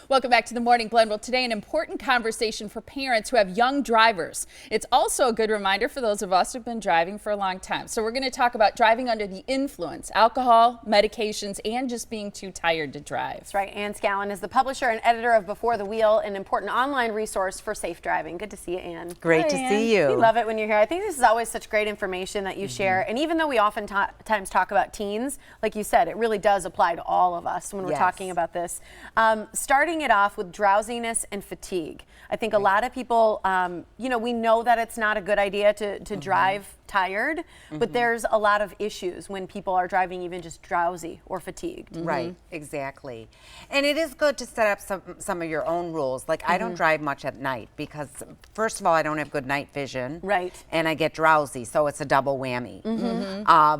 Welcome back to the Morning Blend. Well, today an important conversation for parents who have young drivers. It's also a good reminder for those of us who've been driving for a long time. So we're going to talk about driving under the influence, alcohol, medications, and just being too tired to drive. That's right. Ann Scallon is the publisher and editor of Before the Wheel, an important online resource for safe driving. Good to see you, Ann. Great to see you. We love it when you're here. I think this is always such great information that you share. And even though we oftentimes talk about teens, like you said, it really does apply to all of us when we're talking about this. Starting it off with drowsiness and fatigue. I think a lot of people, we know that it's not a good idea to drive tired, but there's a lot of issues when people are driving even just drowsy or fatigued. Right, exactly. And it is good to set up some of your own rules. Like I don't drive much at night because first of all, I don't have good night vision. Right. And I get drowsy, so it's a double whammy.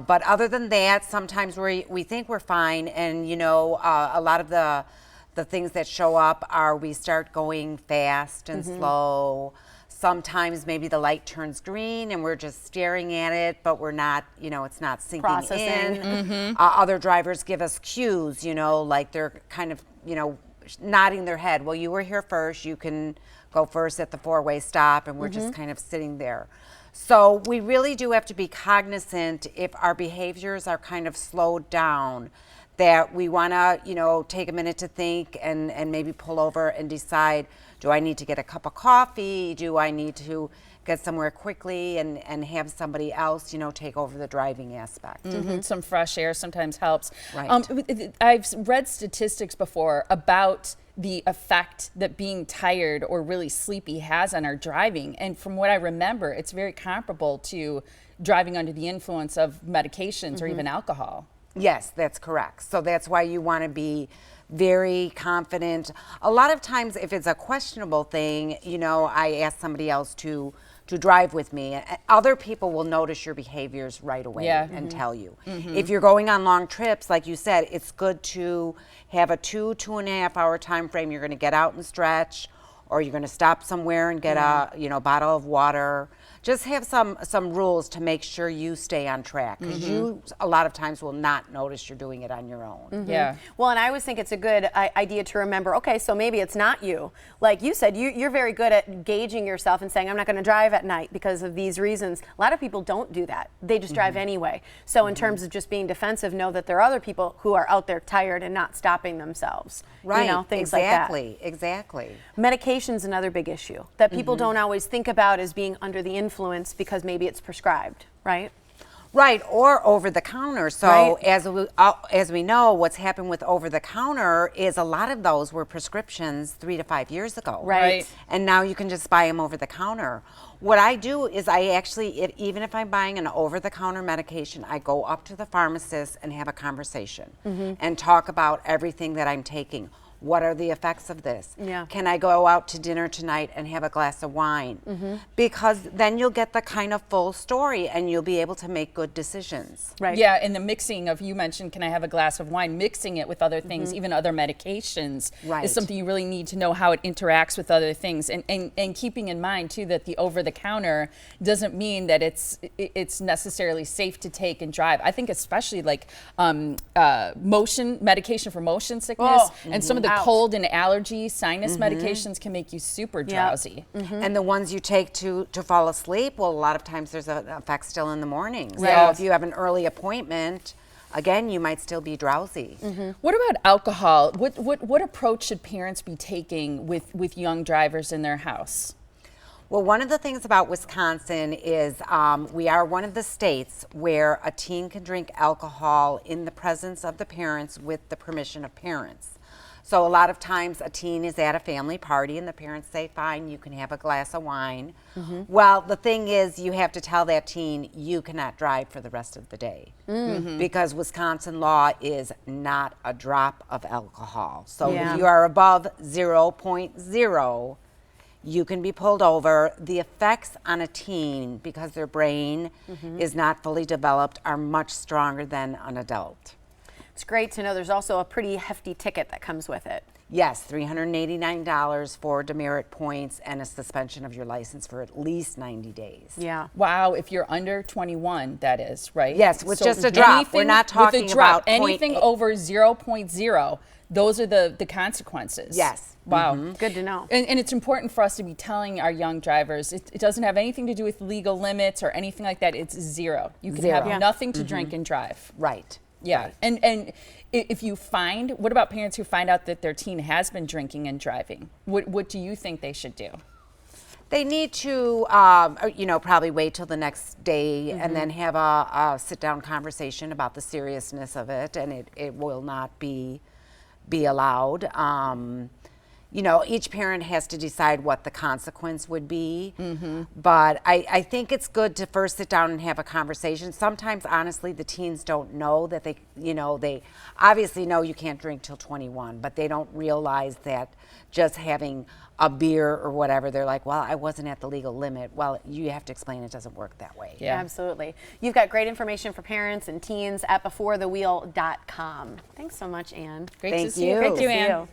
But other than that, sometimes we think we're fine, and a lot of the things that show up are we start going fast and slow. Sometimes maybe the light turns green and we're just staring at it, but we're not, it's not sinking in. Other drivers give us cues, like they're kind of, nodding their head. Well, you were here first. You can go first at the four-way stop, and we're just kind of sitting there. So we really do have to be cognizant if our behaviors are kind of slowed down, that we want to, take a minute to think and maybe pull over and decide, do I need to get a cup of coffee? Do I need to get somewhere quickly and have somebody else, take over the driving aspect? Some fresh air sometimes helps. Right. I've read statistics before about the effect that being tired or really sleepy has on our driving. And from what I remember, it's very comparable to driving under the influence of medications or even alcohol. Yes, that's correct. So that's why you want to be very confident. A lot of times if it's a questionable thing, I ask somebody else to drive with me. Other people will notice your behaviors right away and tell you. If you're going on long trips, like you said, it's good to have a 2.5 hour time frame. You're going to get out and stretch, or you're going to stop somewhere and get a bottle of water. Just have some rules to make sure you stay on track, because you a lot of times will not notice you're doing it on your own. Yeah. Well, and I always think it's a good idea to remember, okay, so maybe it's not you. Like you said, you're very good at gauging yourself and saying, I'm not going to drive at night because of these reasons. A lot of people don't do that. They just drive anyway. So in terms of just being defensive, know that there are other people who are out there tired and not stopping themselves. Right, Things like that. Exactly. Medication's another big issue that people don't always think about as being under the influence because maybe it's prescribed, right? Right, or over the counter. So as we know, what's happened with over the counter is a lot of those were prescriptions 3 to 5 years ago. Right. And now you can just buy them over the counter. What I do is I actually, even if I'm buying an over the counter medication, I go up to the pharmacist and have a conversation and talk about everything that I'm taking. What are the effects of this? Can I go out to dinner tonight and have a glass of wine? Because then you'll get the kind of full story and you'll be able to make good decisions. Right. Yeah, and the mixing of, you mentioned, can I have a glass of wine? Mixing it with other things, even other medications, is something you really need to know how it interacts with other things. And keeping in mind, too, that the over-the-counter doesn't mean that it's necessarily safe to take and drive. I think especially like medication for motion sickness and some of the cold and allergy sinus medications can make you super drowsy. And the ones you take to fall asleep, well, a lot of times there's an effect still in the morning. Right. So if you have an early appointment, again, you might still be drowsy. What about alcohol? What approach should parents be taking with young drivers in their house? Well, one of the things about Wisconsin is we are one of the states where a teen can drink alcohol in the presence of the parents with the permission of parents. So a lot of times a teen is at a family party and the parents say, fine, you can have a glass of wine. Well, the thing is, you have to tell that teen you cannot drive for the rest of the day because Wisconsin law is not a drop of alcohol. So if you are above 0.0, you can be pulled over. The effects on a teen, because their brain is not fully developed, are much stronger than an adult. It's great to know there's also a pretty hefty ticket that comes with it. Yes, $389 for demerit points and a suspension of your license for at least 90 days. Yeah. Wow, if you're under 21, that is, right? Yes, with just a drop. We're not talking with a drop, about anything over 0.0, those are the consequences. Yes. Wow. Good to know. And it's important for us to be telling our young drivers, it doesn't have anything to do with legal limits or anything like that. It's zero. You can have nothing to drink and drive. Right. Yeah. Right. And if you find, what about parents who find out that their teen has been drinking and driving? What do you think they should do? They need to, probably wait till the next day and then have a sit-down conversation about the seriousness of it, and it will not be allowed. Each parent has to decide what the consequence would be. But I think it's good to first sit down and have a conversation. Sometimes, honestly, the teens don't know that they obviously know you can't drink till 21, but they don't realize that just having a beer or whatever, they're like, well, I wasn't at the legal limit. Well, you have to explain it doesn't work that way. Yeah, absolutely. You've got great information for parents and teens at beforethewheel.com. Thanks so much, Ann. Great to see you. Great to see you, Ann.